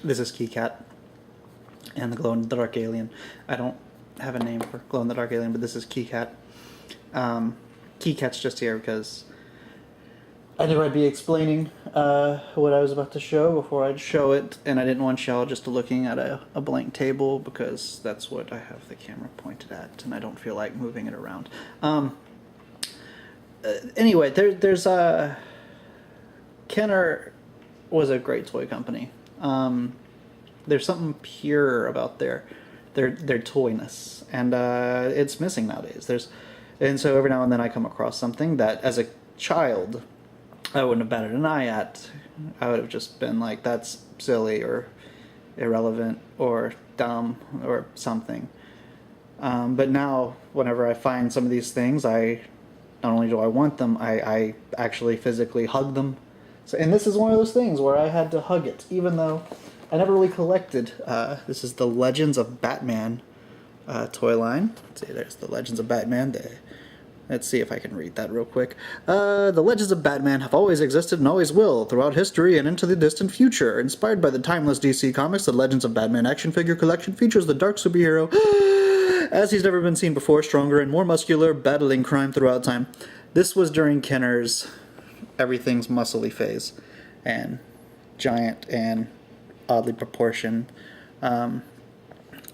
This is Kee'Kaht and the glow-in-the-dark alien. I don't have a name for glow-in-the-dark alien, but this is Kee'Kaht. Kee'Kaht's just here because I knew I'd be explaining what I was about to show before I'd show it, and I didn't want y'all just looking at a blank table because that's what I have the camera pointed at, and I don't feel like moving it around. Anyway, there's Kenner was a great toy company. There's something pure about their toyness, and it's missing nowadays. And so every now and then I come across something that, as a child, I wouldn't have batted an eye at. I would have just been like, that's silly or irrelevant or dumb or something. But now, whenever I find some of these things, not only do I want them, I actually physically hug them. So, and this is one of those things where I had to hug it, even though I never really collected. This is the Legends of Batman toy line. Let's see, there's the Legends of Batman. Let's see if I can read that real quick. The Legends of Batman have always existed and always will throughout history and into the distant future. Inspired by the timeless DC Comics, the Legends of Batman action figure collection features the dark superhero as he's never been seen before, stronger and more muscular, battling crime throughout time. This was during Kenner's everything's muscly phase, and giant and oddly proportioned.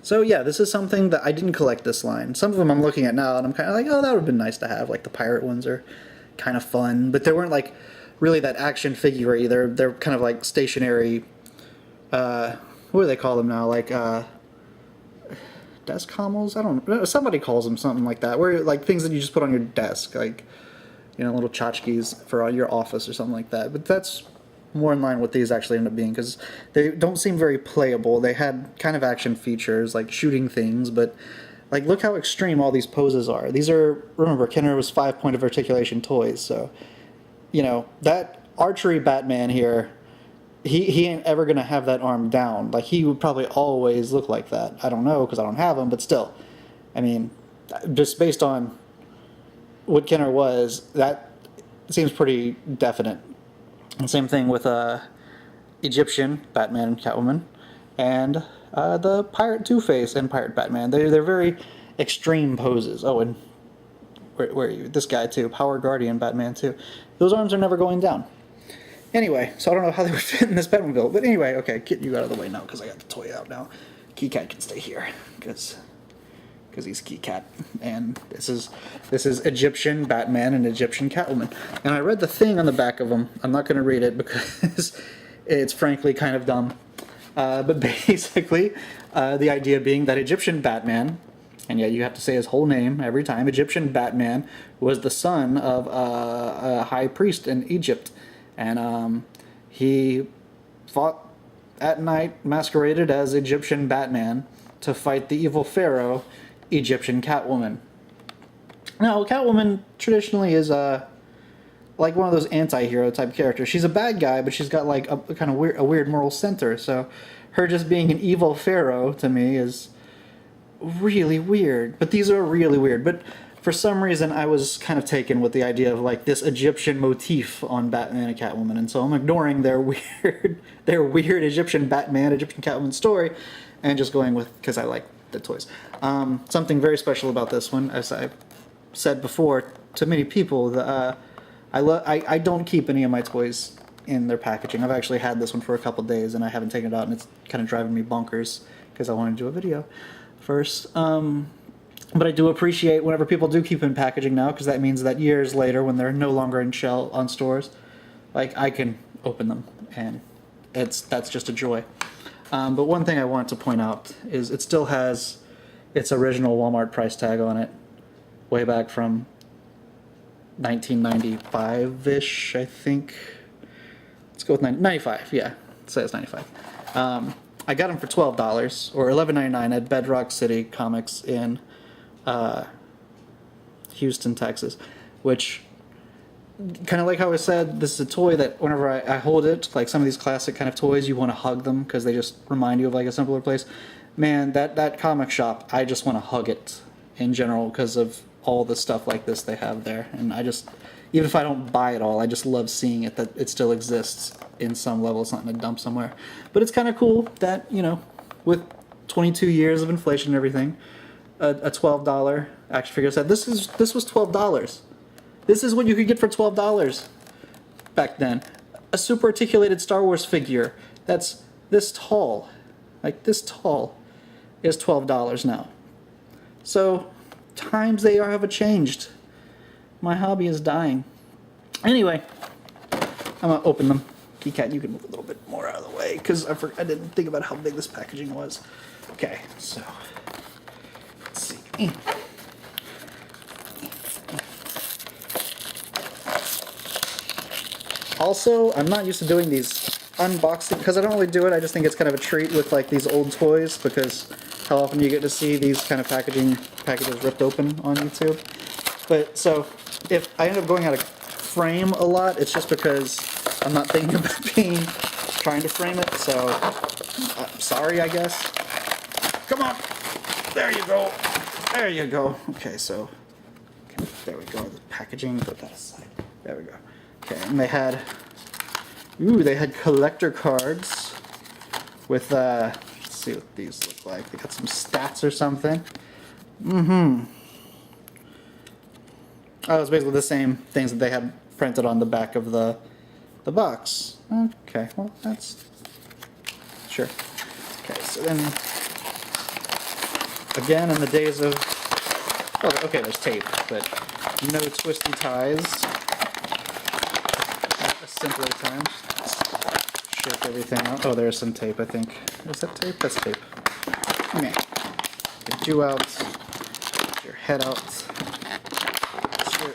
So yeah, this is something that I didn't collect this line. Some of them I'm looking at now and I'm kind of like, oh, that would have been nice to have. Like the pirate ones are kind of fun, but they weren't like really that action figure-y. They're kind of like stationary, what do they call them now? Like desk hommels? I don't know. Somebody calls them something like that, where like things that you just put on your desk, like, you know, little tchotchkes for your office or something like that. But that's more in line with these actually end up being, because they don't seem very playable. They had kind of action features, like shooting things, but like look how extreme all these poses are. These are, remember, Kenner was 5-point of articulation toys, so, you know, that archery Batman here, he ain't ever gonna have that arm down. Like, he would probably always look like that. I don't know, because I don't have him, but still, I mean, just based on what Kenner was, that seems pretty definite. And same thing with Egyptian Batman and Catwoman, and the Pirate Two-Face and Pirate Batman. They're very extreme poses. Oh, and where are you? This guy too, Power Guardian Batman too. Those arms are never going down. Anyway, so I don't know how they would fit in this Batmobile, but anyway, okay, get you out of the way now because I got the toy out now. Kee'Kaht can stay here because he's Kee'Kaht, and this is Egyptian Batman and Egyptian Catwoman. And I read the thing on the back of them. I'm not going to read it because it's frankly kind of dumb. But basically, the idea being that Egyptian Batman, and yeah, you have to say his whole name every time, Egyptian Batman was the son of a high priest in Egypt. And he fought at night, masqueraded as Egyptian Batman, to fight the evil pharaoh, Egyptian Catwoman. Now, Catwoman traditionally is like one of those anti-hero type characters. She's a bad guy, but she's got like a kind of weird moral center. So her just being an evil pharaoh to me is really weird. But these are really weird. But for some reason, I was kind of taken with the idea of like this Egyptian motif on Batman and Catwoman, and so I'm ignoring their weird Egyptian Batman, Egyptian Catwoman story, and just going with, because I like the toys. Something very special about this one, as I've said before to many people, I don't keep any of my toys in their packaging. I've actually had this one for a couple days and I haven't taken it out, and it's kind of driving me bonkers because I want to do a video first. But I do appreciate whenever people do keep in packaging now, because that means that years later, when they're no longer in shell on stores, like, I can open them, and that's just a joy. But one thing I want to point out is it still has its original Walmart price tag on it, way back from 1995-ish, I think. Let's go with 95, yeah, say it's 95. I got them for $12, or $11.99 at Bedrock City Comics in Houston, Texas, which, kind of like how I said, this is a toy that whenever I hold it, like some of these classic kind of toys, you want to hug them because they just remind you of like a simpler place. Man, that comic shop, I just want to hug it in general because of all the stuff like this they have there. And I just even if I don't buy it all, I just love seeing it, that it still exists in some level. It's not in a dump somewhere. But it's kind of cool that, you know, with 22 years of inflation and everything, a $12 action figure set. This was $12. This is what you could get for $12 back then. A super articulated Star Wars figure that's this tall, like this tall, is $12 now. So times they have changed. My hobby is dying. Anyway, I'm gonna open them. Kee'Kaht, you can move a little bit more out of the way because I didn't think about how big this packaging was. Okay, so let's see. Also, I'm not used to doing these unboxing because I don't really do it. I just think it's kind of a treat with like these old toys, because how often you get to see these kind of packages ripped open on YouTube. But so if I end up going out of frame a lot, it's just because I'm not thinking about trying to frame it. So I'm sorry, I guess. Come on, there you go. There you go. Okay, so there we go. The packaging, put that aside. There we go. Okay, and they had collector cards with, let's see what these look like. They got some stats or something. Oh, it's basically the same things that they had printed on the back of the box. Okay, well, that's... Sure. Okay, so then... Again, in the days of... Oh, okay, there's tape, but no twisty ties. A simpler time. Shake everything out. Oh, there's some tape, I think. Is that tape? That's tape. Okay. Get you out. Get your head out. Get your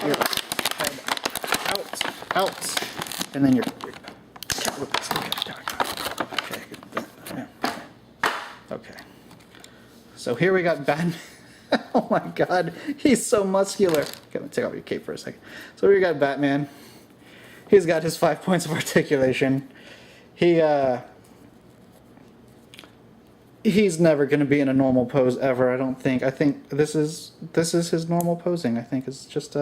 head out. And then your okay. So here we got Batman. Oh my god, he's so muscular. Okay, I'm gonna take off your cape for a second. So we got Batman. He's got his 5 points of articulation. He's never gonna be in a normal pose ever, I don't think. I think this is his normal posing. I think it's just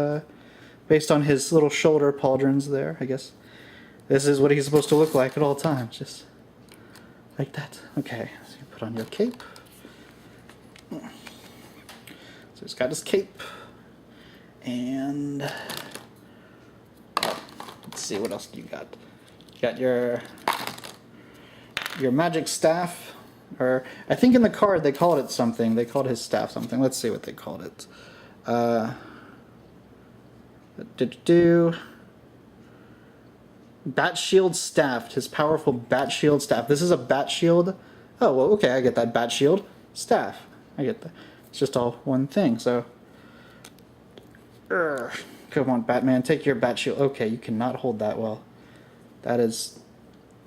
based on his little shoulder pauldrons there, I guess. This is what he's supposed to look like at all times, just like that. Okay, so you put on your cape. So he's got his cape, and let's see what else you got. You got your magic staff, or I think in the card they called it something. They called his staff something. Let's see what they called it. Bat shield staff. His powerful bat shield staff. This is a bat shield. Oh well, okay, I get that. Bat shield staff. I get that. It's just all one thing, so... Come on, Batman, take your bat shield. Okay, you cannot hold that well. That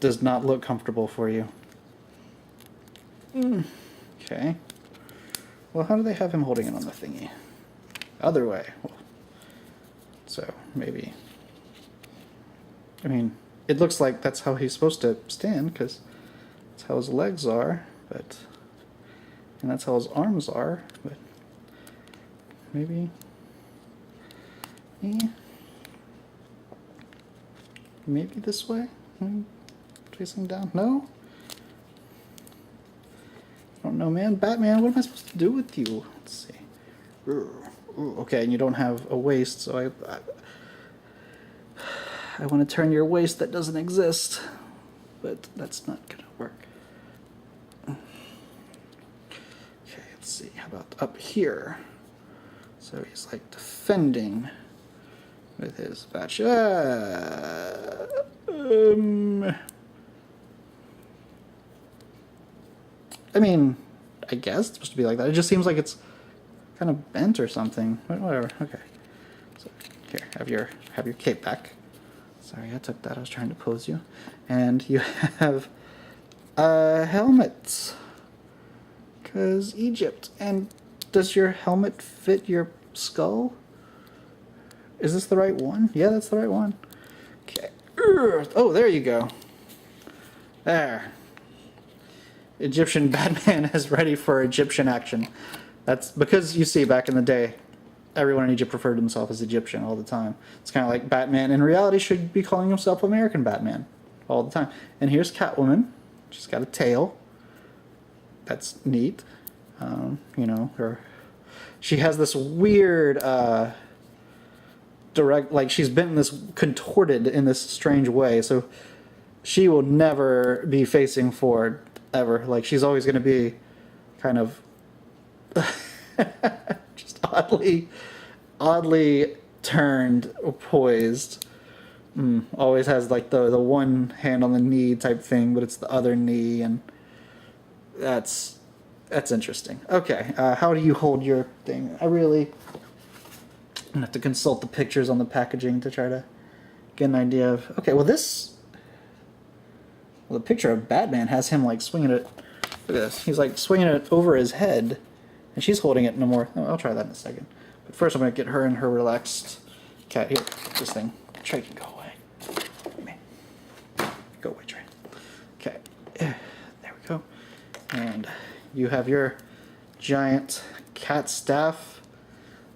does not look comfortable for you. Okay. Well, how do they have him holding it on the thingy? Other way. So, maybe... I mean, it looks like that's how he's supposed to stand, because that's how his legs are, but... And that's how his arms are, but maybe, yeah. Maybe this way? Facing down? No? I don't know, man. Batman, what am I supposed to do with you? Let's see. Ooh, okay, and you don't have a waist, so I want to turn your waist that doesn't exist, but that's not going to work. Let's see, how about up here? So he's like defending with his badge. I mean, I guess it's supposed to be like that. It just seems like it's kind of bent or something. Whatever. Okay. So here, have your cape back. Sorry, I took that. I was trying to pose you. And you have a helmet. Because Egypt. And does your helmet fit your skull? Is this the right one? Yeah, that's the right one. Okay. Oh, there you go. There. Egyptian Batman is ready for Egyptian action. That's because, you see, back in the day, everyone in Egypt referred to himself as Egyptian all the time. It's kind of like Batman in reality should be calling himself American Batman all the time. And here's Catwoman. She's got a tail. That's neat. You know, she has this weird direct, like she's been this contorted in this strange way, so she will never be facing forward ever. Like she's always going to be kind of just oddly turned, poised. Always has like the one hand on the knee type thing, but it's the other knee, and that's interesting. Okay, how do you hold your thing? I'm gonna have to consult the pictures on the packaging to try to get an idea of. Okay, well the picture of Batman has him like swinging it. Look at this. He's like swinging it over his head, and she's holding it no more. Oh, I'll try that in a second. But first, I'm gonna get her in her relaxed cat. Here, this thing. Trey can go away. Go away, Trey. Okay, there we go. And you have your giant cat staff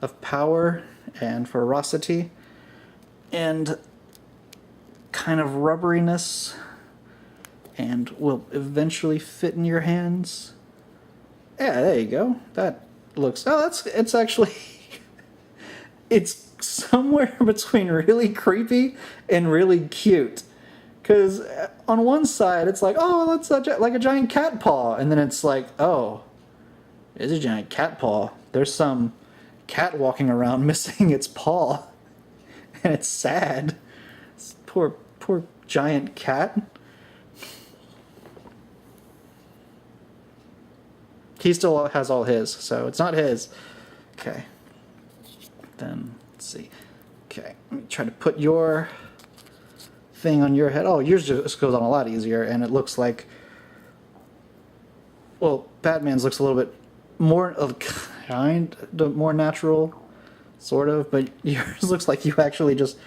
of power and ferocity and kind of rubberiness, and will eventually fit in your hands. Yeah, there you go. That looks... Oh, it's actually... it's somewhere between really creepy and really cute. Because on one side, it's like, oh, that's like a giant cat paw. And then it's like, oh, it's a giant cat paw. There's some cat walking around missing its paw. And it's sad. It's poor giant cat. He still has all his, so it's not his. Okay. Then, let's see. Okay, let me try to put your thing on your head. Oh, yours just goes on a lot easier, and it looks like... Well, Batman's looks a little bit more more natural, sort of, but yours looks like you actually just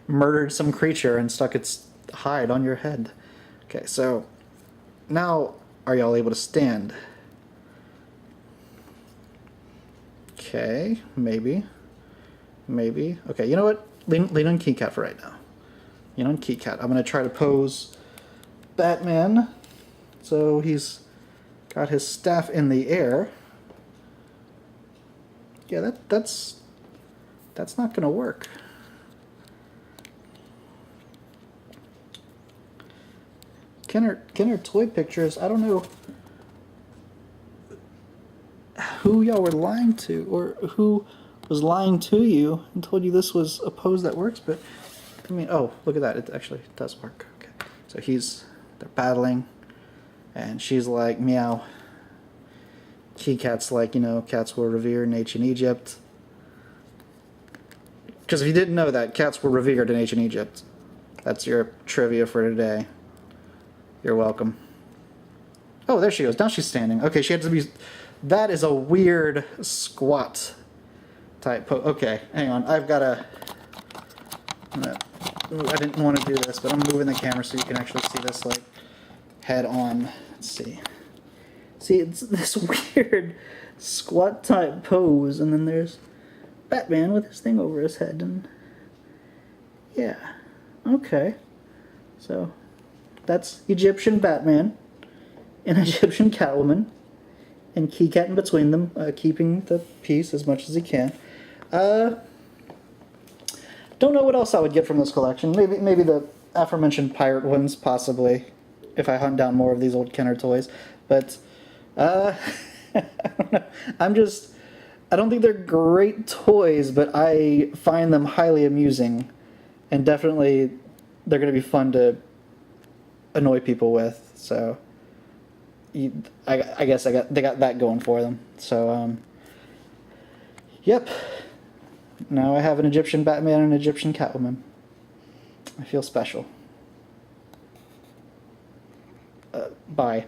murdered some creature and stuck its hide on your head. Okay, so now are y'all able to stand? Okay, maybe. Okay, you know what? Lean on Kee'Kaht for right now. Lean on Kee'Kaht. I'm going to try to pose Batman. So he's got his staff in the air. Yeah, that's not going to work. Kenner toy pictures, I don't know who y'all were lying to, or who was lying to you and told you this was a pose that works, but I mean, oh, look at that, it actually does work. Okay, so they're battling, and she's like, meow. Kee'Kaht's like, you know, cats were revered in ancient Egypt. Because if you didn't know that, cats were revered in ancient Egypt. That's your trivia for today. You're welcome. Oh, there she goes. Now she's standing. Okay, she had to be... That is a weird squat type pose. Okay, hang on. I've got to... I didn't want to do this, but I'm moving the camera so you can actually see this, like, head on. Let's see. See, it's this weird squat type pose, and then there's Batman with his thing over his head, and... Yeah. Okay. So... That's Egyptian Batman and Egyptian Catwoman, and Kee'Kaht in between them, keeping the peace as much as he can. Don't know what else I would get from this collection. Maybe the aforementioned pirate ones, possibly, if I hunt down more of these old Kenner toys. But I don't know. I don't think they're great toys, but I find them highly amusing, and definitely they're going to be fun to annoy people with, so I guess they got that going for them. So yep, now I have an Egyptian Batman and an Egyptian Catwoman. I feel special. Bye.